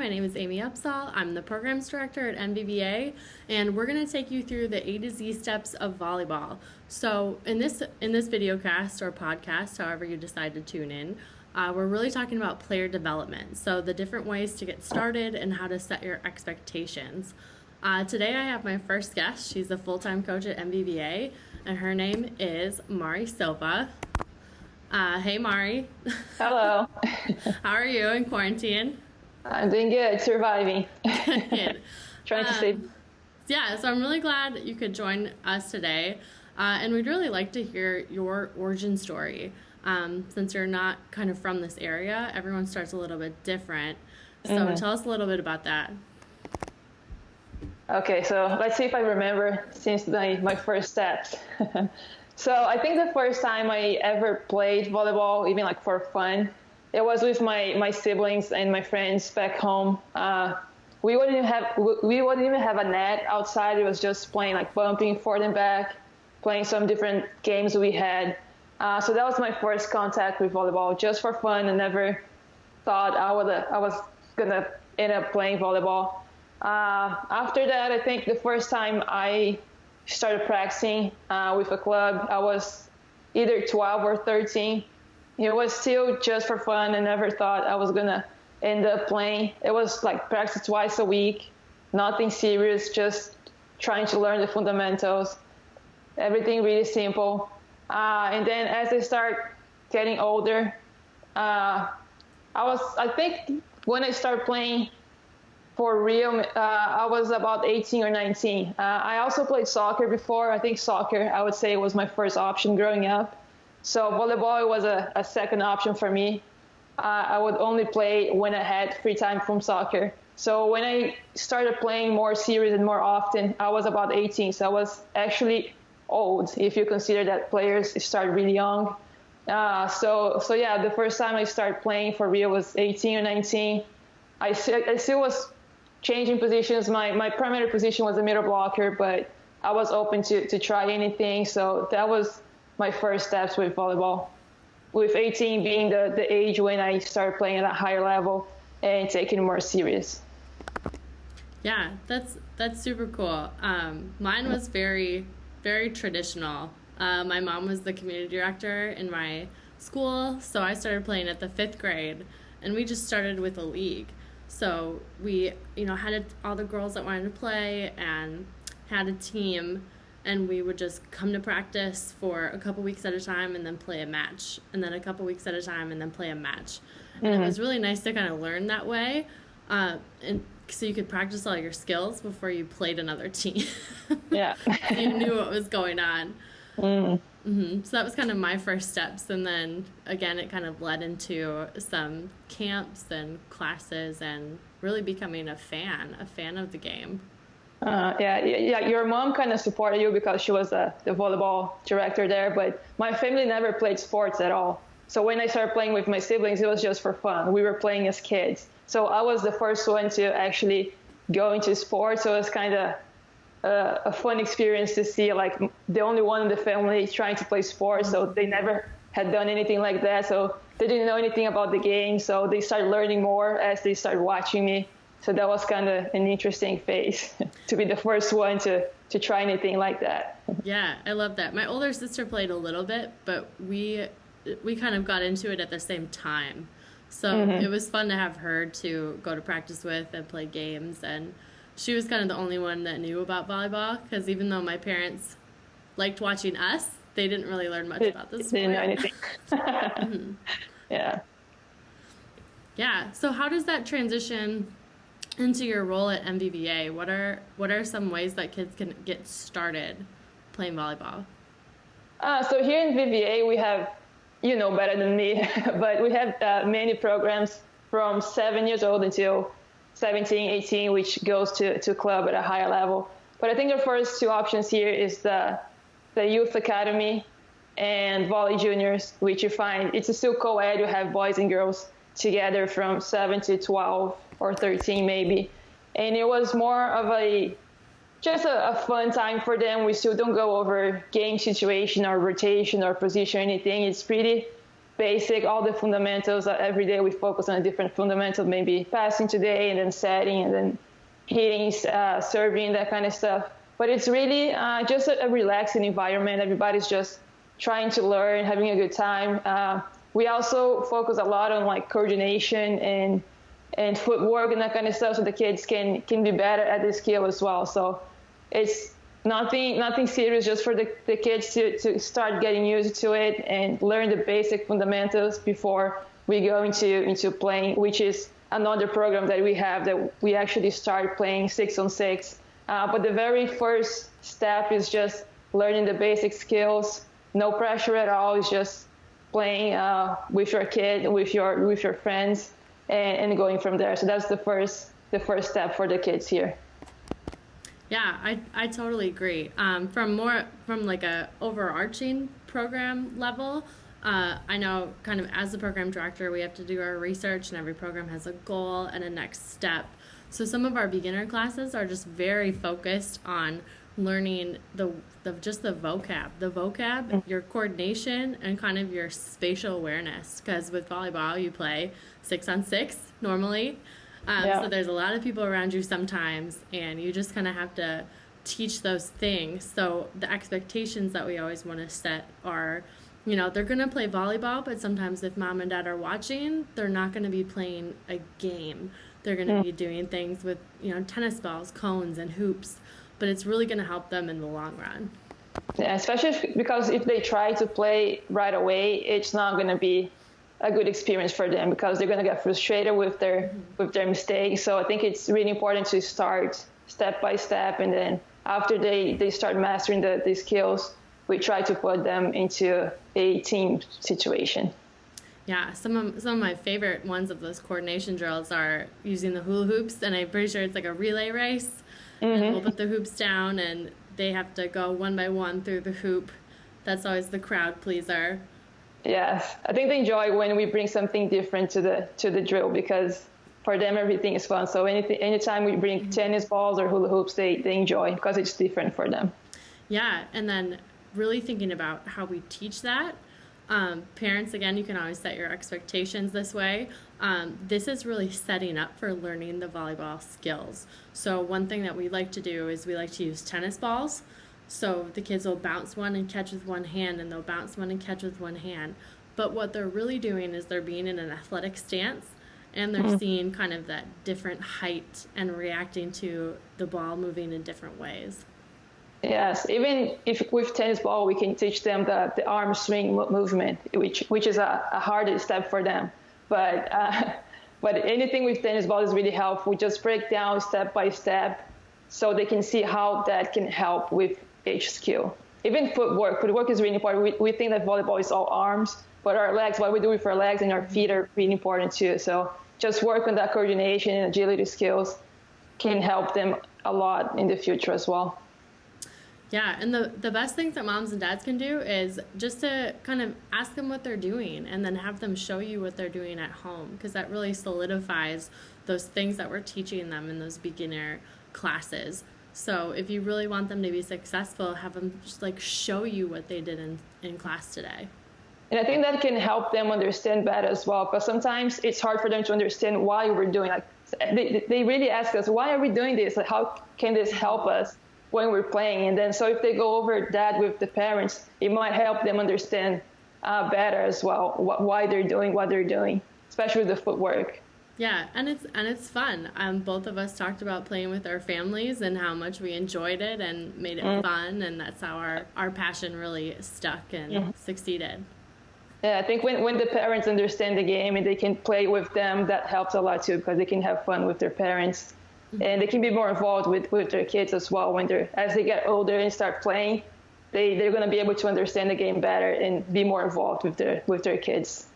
My name is Amy Opsal. I'm the Programs Director at NVVA, and we're going to take you through the A to Z steps of volleyball. So in this video cast or podcast, however you decide to tune in, we're really talking about player development. So the different ways to get started and how to set your expectations. Today I have my first guest. She's a full-time coach at NVVA, and her name is Silva. Hey, Mari. Hello. How are you in quarantine? I'm doing good, surviving. Good. Trying to save. Yeah, so I'm really glad that you could join us today. And we'd really like to hear your origin story. Since you're not kind of from this area, everyone starts a little bit different. So tell us a little bit about that. Okay, so let's see if I remember since my first steps. So I think the first time I ever played volleyball, even like for fun, it was with my siblings and my friends back home. We wouldn't even have a net outside. It was just playing like bumping forward and back, playing some different games we had. So that was my first contact with volleyball, just for fun. I never thought I was gonna end up playing volleyball. After that, I think the first time I started practicing with a club, I was either 12 or 13. It was still just for fun. I never thought I was gonna end up playing. It was like practice twice a week, nothing serious, just trying to learn the fundamentals. Everything really simple. And then as I start getting older, I think when I started playing for real, I was about 18 or 19. I also played soccer before. I think soccer, I would say, was my first option growing up. So volleyball was a second option for me. I would only play when I had free time from soccer. So when I started playing more serious and more often, I was about 18. So I was actually old, if you consider that players start really young. So yeah, the first time I started playing for real was 18 or 19. I still was changing positions. My primary position was a middle blocker, but I was open to try anything. So that was my first steps with volleyball, with 18 being the age when I started playing at a higher level and taking it more serious. Yeah, that's super cool. Mine was very, very traditional. My mom was the community director in my school, so I started playing at the 5th grade, and we just started with a league. So we, had all the girls that wanted to play and had a team, and we would just come to practice for a couple weeks at a time and then play a match, and then a couple weeks at a time and then play a match. And it was really nice to kind of learn that way, and so you could practice all your skills before you played another team. Yeah. You knew what was going on. So that was kind of my first steps, and then again it kind of led into some camps and classes and really becoming a fan of the game. Yeah. Your mom kind of supported you because she was the volleyball director there, but my family never played sports at all. So when I started playing with my siblings, it was just for fun. We were playing as kids. So I was the first one to actually go into sports. So it was kind of a fun experience to see like the only one in the family trying to play sports. So they never had done anything like that. So they didn't know anything about the game. So they started learning more as they started watching me. So that was kind of an interesting phase to be the first one to try anything like that. Yeah, I love that. My older sister played a little bit, but we kind of got into it at the same time. So it was fun to have her to go to practice with and play games, and she was kind of the only one that knew about volleyball, because even though my parents liked watching us, they didn't really learn much about the sport. They didn't know anything. Yeah. Yeah. So how does that transition into your role at NVVA? What are some ways that kids can get started playing volleyball? So here in VVA, we have, better than me, but we have many programs from 7 years old until 17, 18, which goes to club at a higher level. But I think the first two options here is the youth academy and volley juniors, which you find it's still co-ed. You have boys and girls together from 7 to 12 or 13 maybe. And it was more of just a fun time for them. We still don't go over game situation or rotation or position or anything. It's pretty basic, all the fundamentals. Every day we focus on a different fundamental, maybe passing today and then setting and then hitting, serving, that kind of stuff. But it's really just a relaxing environment. Everybody's just trying to learn, having a good time. We also focus a lot on like coordination and footwork and that kind of stuff, so the kids can be better at this skill as well. So it's nothing serious, just for the kids to start getting used to it and learn the basic fundamentals before we go into playing, which is another program that we have, that we actually start playing 6-on-6. But the very first step is just learning the basic skills, no pressure at all. It's just playing with your kid, with your friends, and going from there. So that's the first step for the kids here. Yeah, I totally agree. From like a overarching program level, I know kind of as the program director, we have to do our research, and every program has a goal and a next step. So some of our beginner classes are just very focused on learning the vocab, your coordination, and kind of your spatial awareness. Because with volleyball, you play 6-on-6 normally. So there's a lot of people around you sometimes, and you just kind of have to teach those things. So the expectations that we always want to set are, they're going to play volleyball, but sometimes if mom and dad are watching, they're not going to be playing a game. They're going to be doing things with, tennis balls, cones, and hoops. But it's really going to help them in the long run. Yeah, especially because if they try to play right away, it's not going to be a good experience for them, because they're going to get frustrated with their mistakes. So I think it's really important to start step by step, and then after they start mastering the skills, we try to put them into a team situation. Yeah, some of my favorite ones of those coordination drills are using the hula hoops, and I'm pretty sure it's like a relay race. And we'll put the hoops down, and they have to go one by one through the hoop. That's always the crowd pleaser. Yes, I think they enjoy when we bring something different to the drill, because for them everything is fun. So anytime we bring tennis balls or hula hoops, they enjoy, because it's different for them. Yeah, and then really thinking about how we teach that. Parents, again, you can always set your expectations this way. This is really setting up for learning the volleyball skills. So one thing that we like to do is we like to use tennis balls. So the kids will bounce one and catch with one hand, and they'll bounce one and catch with one hand. But what they're really doing is they're being in an athletic stance, and they're seeing kind of that different height and reacting to the ball moving in different ways. Yes, even if with tennis ball, we can teach them the arm swing movement, which is a harder step for them. But anything with tennis ball is really helpful. We just break down step by step, so they can see how that can help with each skill. Even footwork is really important. We think that volleyball is all arms, but our legs, what we do with our legs and our feet are really important too. So just work on that coordination and agility skills can help them a lot in the future as well. Yeah, and the best things that moms and dads can do is just to kind of ask them what they're doing, and then have them show you what they're doing at home, because that really solidifies those things that we're teaching them in those beginner classes. So if you really want them to be successful, have them just like show you what they did in class today. And I think that can help them understand better as well, because sometimes it's hard for them to understand why we're doing it. They really ask us, why are we doing this? Like, how can this help us when we're playing? And then so if they go over that with the parents, it might help them understand better as well why they're doing what they're doing, especially with the footwork. Yeah, and it's fun. Both of us talked about playing with our families and how much we enjoyed it and made it fun, and that's how our passion really stuck and succeeded. Yeah, I think when the parents understand the game and they can play with them, that helps a lot too, because they can have fun with their parents. And they can be more involved with their kids as well. As they get older and start playing, they're going to be able to understand the game better and be more involved with their kids.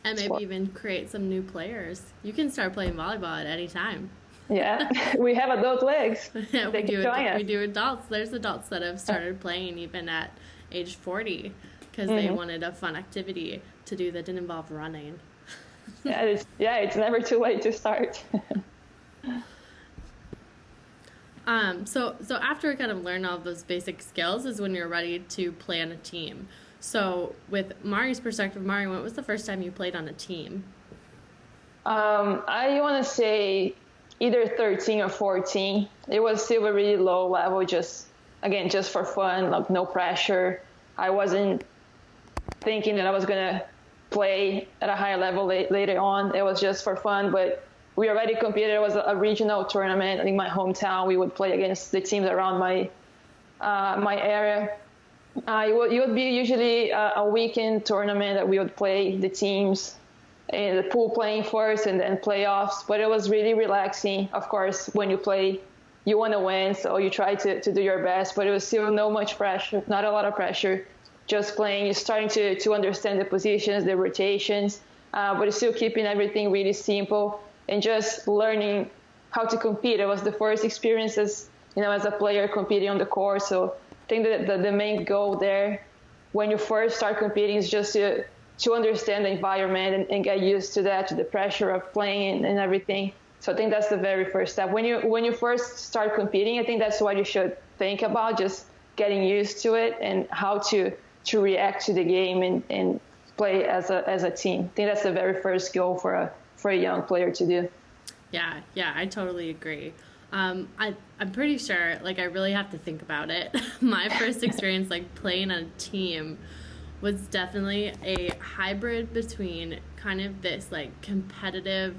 And maybe even create some new players. You can start playing volleyball at any time. Yeah, we have adult leagues. Yeah, we do adults. There's adults that have started playing even at age 40 because they wanted a fun activity to do that didn't involve running. It's never too late to start. So after we kind of learn all of those basic skills is when you're ready to plan a team. So with Mari's perspective, Mari, when was the first time you played on a team? I want to say either 13 or 14. It was still a really low level, just again, just for fun, like no pressure. I wasn't thinking that I was going to play at a higher level later on. It was just for fun, but we already competed. It was a regional tournament in my hometown. We would play against the teams around my area. It would be usually a weekend tournament that we would play the teams in the pool playing first and then playoffs. But it was really relaxing. Of course, when you play, you want to win, so you try to do your best. But it was still no much pressure, not a lot of pressure. Just playing, you're starting to understand the positions, the rotations, but it's still keeping everything really simple and just learning how to compete. It was the first experience as a player competing on the court. So I think that the main goal there when you first start competing is just to understand the environment and get used to that, to the pressure of playing and everything. So I think that's the very first step. When you first start competing, I think that's what you should think about, just getting used to it and how to react to the game and play as a team. I think that's the very first goal for a young player to do. Yeah, I totally agree. I'm pretty sure, like, I really have to think about it. My first experience, like, playing on a team was definitely a hybrid between kind of this, like, competitive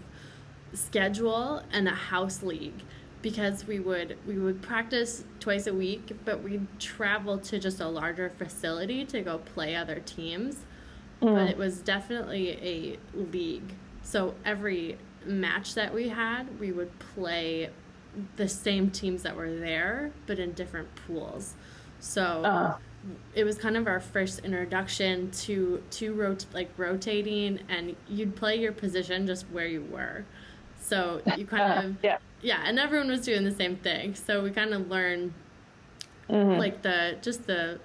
schedule and a house league, because we would practice twice a week, but we'd travel to just a larger facility to go play other teams. But it was definitely a league. So every match that we had, we would play the same teams that were there, but in different pools. So it was kind of our first introduction to rotating, and you'd play your position just where you were. So you kind of and everyone was doing the same thing. So we kind of learned like the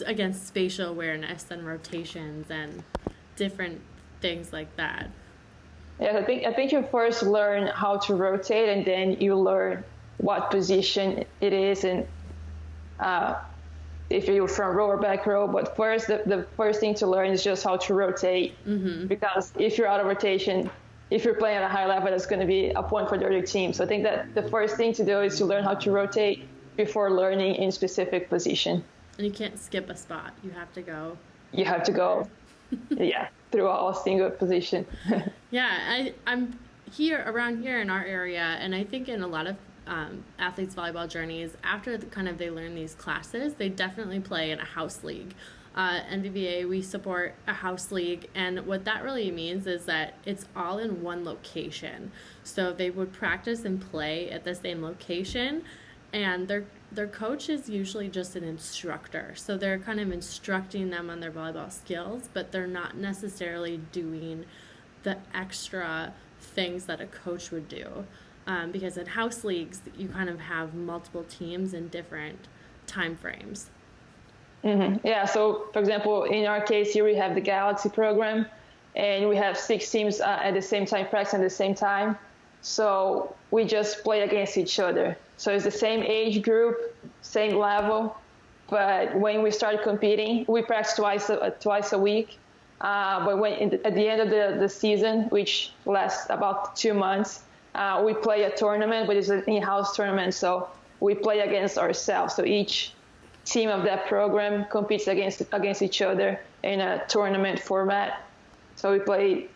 against spatial awareness and rotations and different things like that. Yeah, I think you first learn how to rotate, and then you learn what position it is, and if you're front row or back row. But first, the first thing to learn is just how to rotate, because if you're out of rotation, if you're playing at a high level, that's going to be a point for the other team. So I think that the first thing to do is to learn how to rotate before learning in specific position. And you can't skip a spot. You have to go. You have to go, through a single position. I'm around here in our area, and I think in a lot of athletes' volleyball journeys, after they learn these classes, they definitely play in a house league. NVVA, we support a house league, and what that really means is that it's all in one location. So they would practice and play at the same location, and their coach is usually just an instructor. So they're kind of instructing them on their volleyball skills, but they're not necessarily doing the extra things that a coach would do. Because in house leagues, you kind of have multiple teams in different time frames. Yeah, so for example, in our case here, we have the Galaxy program, and we have 6 teams at the same time, practicing at the same time. So we just play against each other. So it's the same age group, same level, but when we start competing, we practice twice a week. But at the end of the season, which lasts about 2 months, we play a tournament, but it's an in-house tournament, so we play against ourselves. So each team of that program competes against each other in a tournament format. So we play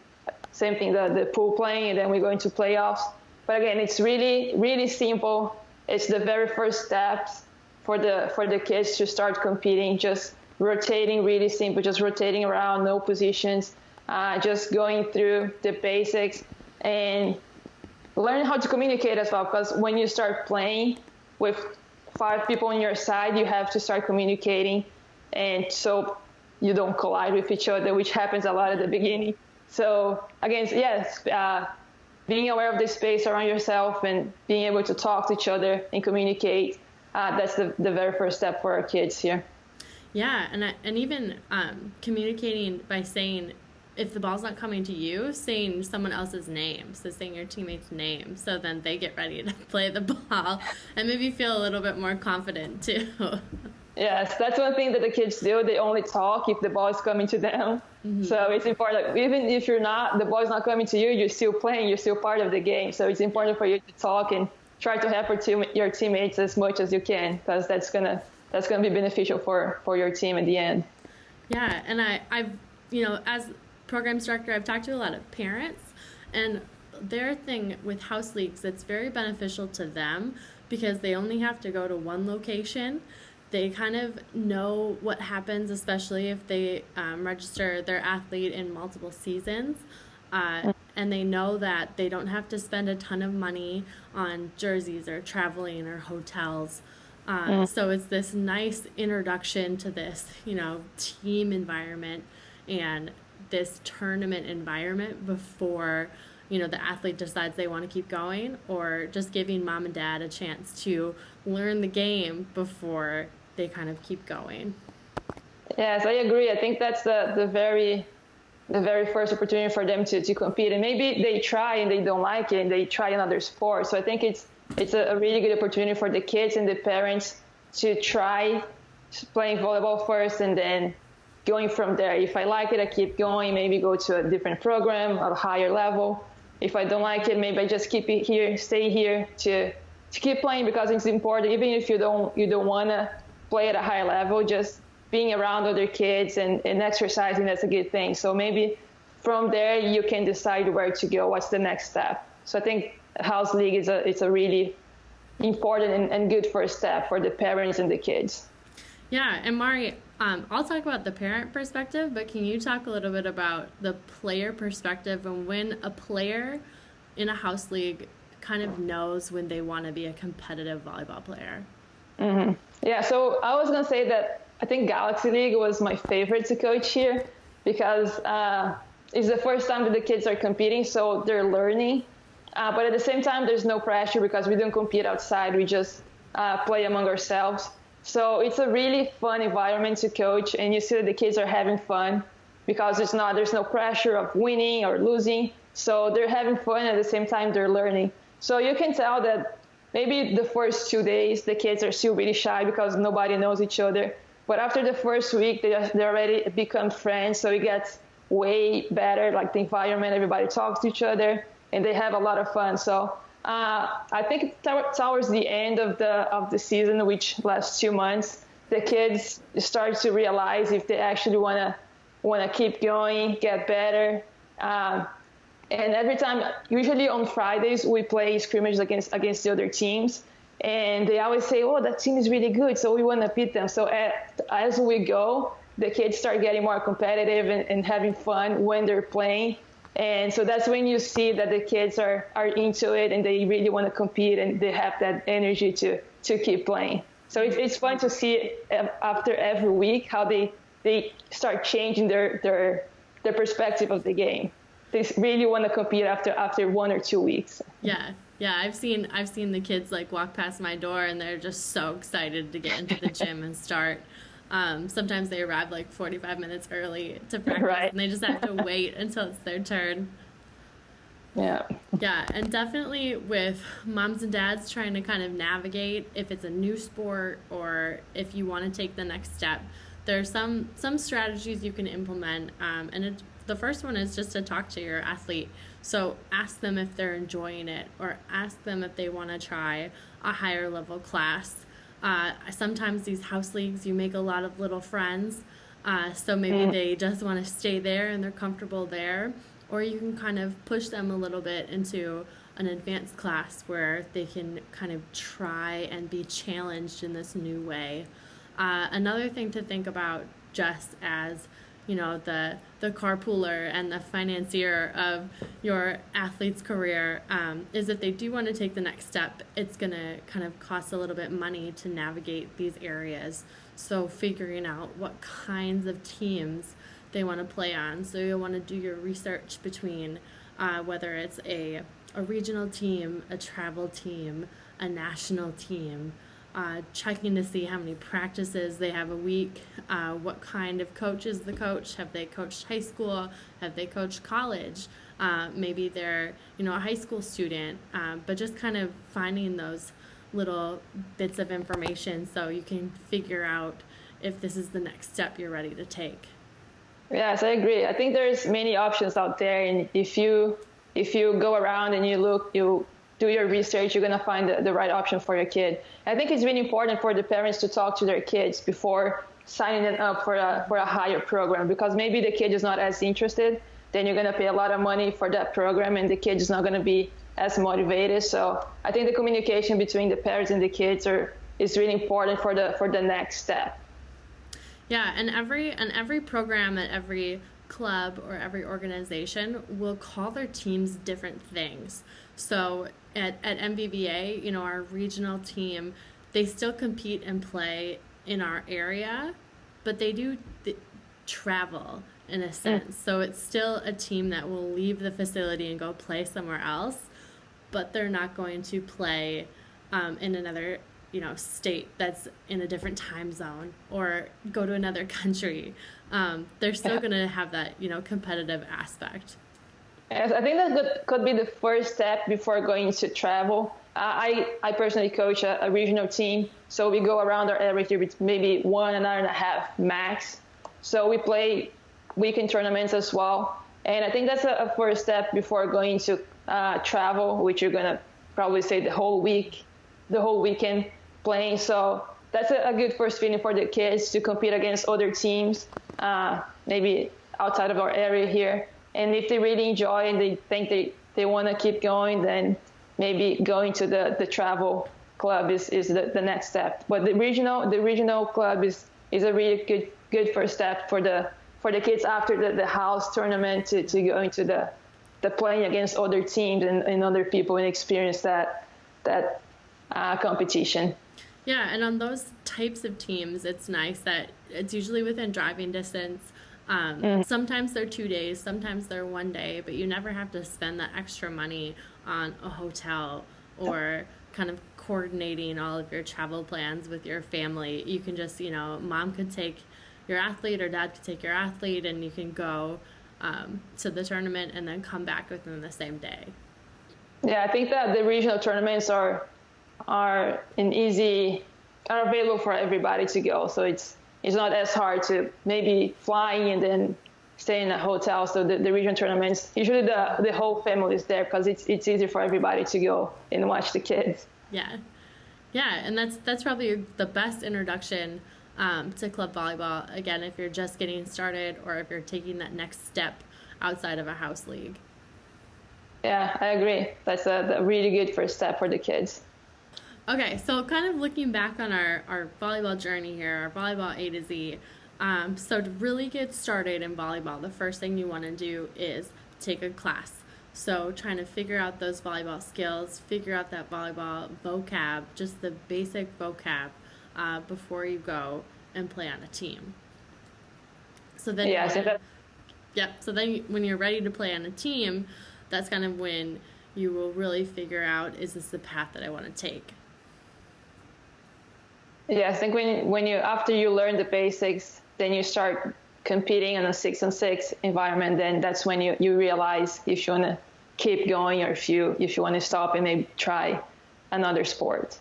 same thing, the pool playing, and then we go into playoffs. But again, it's really, really simple. It's the very first steps for the kids to start competing, just rotating, really simple, just rotating around, no positions, just going through the basics and learn how to communicate as well. Because when you start playing with 5 people on your side, you have to start communicating, and so you don't collide with each other, which happens a lot at the beginning. So again, yes, being aware of the space around yourself and being able to talk to each other and communicate, that's the very first step for our kids here. Yeah, and even communicating by saying, if the ball's not coming to you, saying someone else's name, so saying your teammate's name, so then they get ready to play the ball and maybe feel a little bit more confident too. Yes, that's one thing that the kids do. They only talk if the ball is coming to them. Mm-hmm. So it's important. Like, even if the ball is not coming to you, you're still playing. You're still part of the game. So it's important for you to talk and try to help your teammates as much as you can, because that's gonna be beneficial for your team at the end. Yeah, and I've as programs director, I've talked to a lot of parents, and their thing with house leagues, it's very beneficial to them because they only have to go to one location. They kind of know what happens, especially if they register their athlete in multiple seasons. And they know that they don't have to spend a ton of money on jerseys or traveling or hotels. So it's this nice introduction to this, team environment and this tournament environment before, the athlete decides they want to keep going, or just giving mom and dad a chance to learn the game before they kind of keep going. Yes, I agree. I think that's the very first opportunity for them to compete. And maybe they try and they don't like it and they try another sport. So I think it's a really good opportunity for the kids and the parents to try playing volleyball first and then going from there. If I like it, I keep going, maybe go to a different program at a higher level. If I don't like it, maybe I just stay here to keep playing, because it's important. Even if you don't want to play at a higher level, just being around other kids and exercising, that's a good thing. So maybe from there you can decide where to go, what's the next step. So I think house league is a really important and good first step for the parents and the kids. Yeah, and Mari, I'll talk about the parent perspective, but can you talk a little bit about the player perspective and when a player in a house league kind of knows when they want to be a competitive volleyball player? Mm-hmm. Yeah, so I was going to say that I think Galaxy League was my favorite to coach here, because it's the first time that the kids are competing, so they're learning. But at the same time, there's no pressure because we don't compete outside. We just play among ourselves. So it's a really fun environment to coach, and you see that the kids are having fun because there's no pressure of winning or losing. So they're having fun, at the same time they're learning. So you can tell that maybe the first 2 days the kids are still really shy because nobody knows each other. But after the first week, they already become friends. So it gets way better, like the environment, everybody talks to each other, and they have a lot of fun. So I think towards the end of the season, which lasts 2 months, the kids start to realize if they actually want to keep going, get better. And every time, usually on Fridays, we play scrimmages against the other teams. And they always say, oh, that team is really good, so we want to beat them. So as we go, the kids start getting more competitive and having fun when they're playing. And so that's when you see that the kids are into it and they really want to compete and they have that energy to keep playing. So it's fun to see after every week how they start changing their perspective of the game. They really want to compete after 1 or 2 weeks. Yeah, I've seen the kids like walk past my door and they're just so excited to get into the gym and start. Sometimes they arrive like 45 minutes early to practice, right. And they just have to wait until it's their turn. Yeah, and definitely with moms and dads trying to kind of navigate if it's a new sport or if you want to take the next step, there's some strategies you can implement, and the first one is just to talk to your athlete. So ask them if they're enjoying it, or ask them if they want to try a higher level class. Sometimes these house leagues, you make a lot of little friends, so maybe they just want to stay there and they're comfortable there, or you can kind of push them a little bit into an advanced class where they can kind of try and be challenged in this new way. Another thing to think about, just as the carpooler and the financier of your athlete's career, is if they do want to take the next step, it's going to kind of cost a little bit money to navigate these areas. So figuring out what kinds of teams they want to play on. So you'll want to do your research between whether it's a regional team, a travel team, a national team, checking to see how many practices they have a week, what kind of coach is the coach, have they coached high school, have they coached college, maybe they're a high school student, but just kind of finding those little bits of information so you can figure out if this is the next step you're ready to take. Yes, I agree. I think there's many options out there, and if you go around and you look, you do your research, you're gonna find the right option for your kid. I think it's really important for the parents to talk to their kids before signing them up for a higher program, because maybe the kid is not as interested. Then you're gonna pay a lot of money for that program, and the kid is not gonna be as motivated. So I think the communication between the parents and the kids is really important for the next step. Yeah, and every program at every club or every organization will call their teams different things. So at NVVA, you know, our regional team, they still compete and play in our area, but they do travel in a sense. So it's still a team that will leave the facility and go play somewhere else, but they're not going to play in another, you know, state that's in a different time zone or go to another country. They're still going to have that, you know, competitive aspect. Yes, I think that could be the first step before going to travel. I personally coach a regional team, so we go around our area here with maybe 1.5 hours max. So we play weekend tournaments as well. And I think that's a first step before going to travel, which you're going to probably say the whole weekend playing. So that's a good first feeling for the kids to compete against other teams, maybe outside of our area here. And if they really enjoy and they think they want to keep going, then maybe going to the travel club is the next step. But the regional club is a really good first step for the kids after the house tournament to go into the playing against other teams and other people and experience that competition. Yeah, and on those types of teams, it's nice that it's usually within driving distance. Sometimes they're 2 days, sometimes they're 1 day, but you never have to spend that extra money on a hotel or kind of coordinating all of your travel plans with your family. You can just, you know, mom could take your athlete or dad could take your athlete, and you can go to the tournament and then come back within the same day. Yeah, I think that the regional tournaments are available for everybody to go. So it's not as hard to maybe flying and then stay in a hotel. So the regional tournaments, usually the whole family is there because it's easy for everybody to go and watch the kids. Yeah, and that's probably the best introduction to club volleyball. Again, if you're just getting started or if you're taking that next step outside of a house league. Yeah, I agree. That's a really good first step for the kids. Okay, so kind of looking back on our volleyball journey here, our Volleyball A to Z. So to really get started in volleyball, the first thing you want to do is take a class. So trying to figure out those volleyball skills, figure out that volleyball vocab, just the basic vocab before you go and play on a team. So then, so then when you're ready to play on a team, that's kind of when you will really figure out, is this the path that I want to take? Yeah, I think when you after you learn the basics, then you start competing in a 6-on-6 environment. Then that's when you realize if you want to keep going or if you want to stop and maybe try another sport.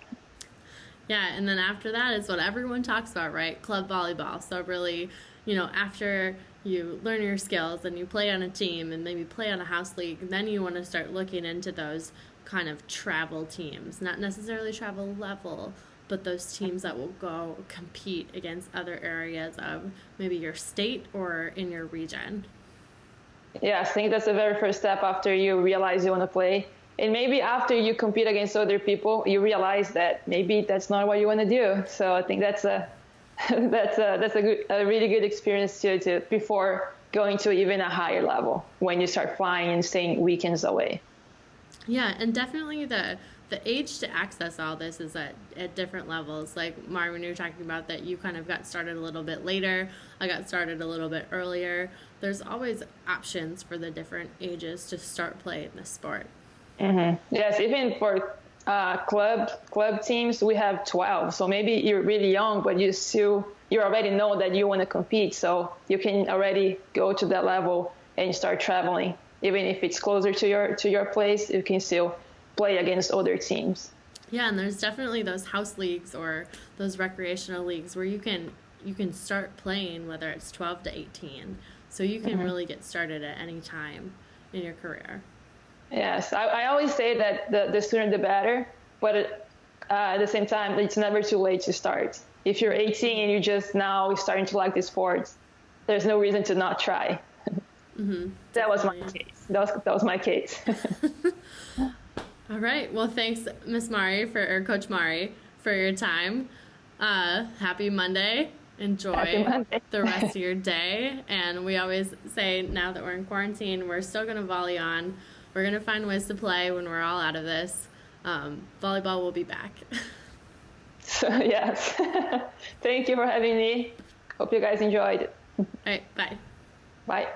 Yeah, and then after that is what everyone talks about, right? Club volleyball. So really, you know, after you learn your skills and you play on a team and maybe play on a house league, then you want to start looking into those kind of travel teams, not necessarily travel level, but those teams that will go compete against other areas of maybe your state or in your region. Yeah, I think that's the very first step after you realize you want to play. And maybe after you compete against other people, you realize that maybe that's not what you want to do. So I think that's a really good experience to before going to even a higher level when you start flying and staying weekends away. Yeah, and definitely the age to access all this is at different levels. Like, Mari, when you were talking about that you kind of got started a little bit later, I got started a little bit earlier. There's always options for the different ages to start playing this sport. Mm-hmm. Yes, even for club teams, we have 12. So maybe you're really young, but you already know that you want to compete. So you can already go to that level and start traveling. Even if it's closer to your place, you can still play against other teams. Yeah, and there's definitely those house leagues or those recreational leagues where you can you can start playing whether it's 12 to 18. So you can really get started at any time in your career. Yes, I always say that the sooner the better, but at the same time, it's never too late to start. If you're 18 and you're just now starting to like the sports, there's no reason to not try. That was my case. That was my case. All right. Well, thanks, Miss Mari, or Coach Mari, for your time. Happy Monday. Enjoy Happy Monday. the rest of your day. And we always say, now that we're in quarantine, we're still going to volley on. We're going to find ways to play when we're all out of this. Volleyball will be back. So, yes. Thank you for having me. Hope you guys enjoyed it. All right. Bye. Bye.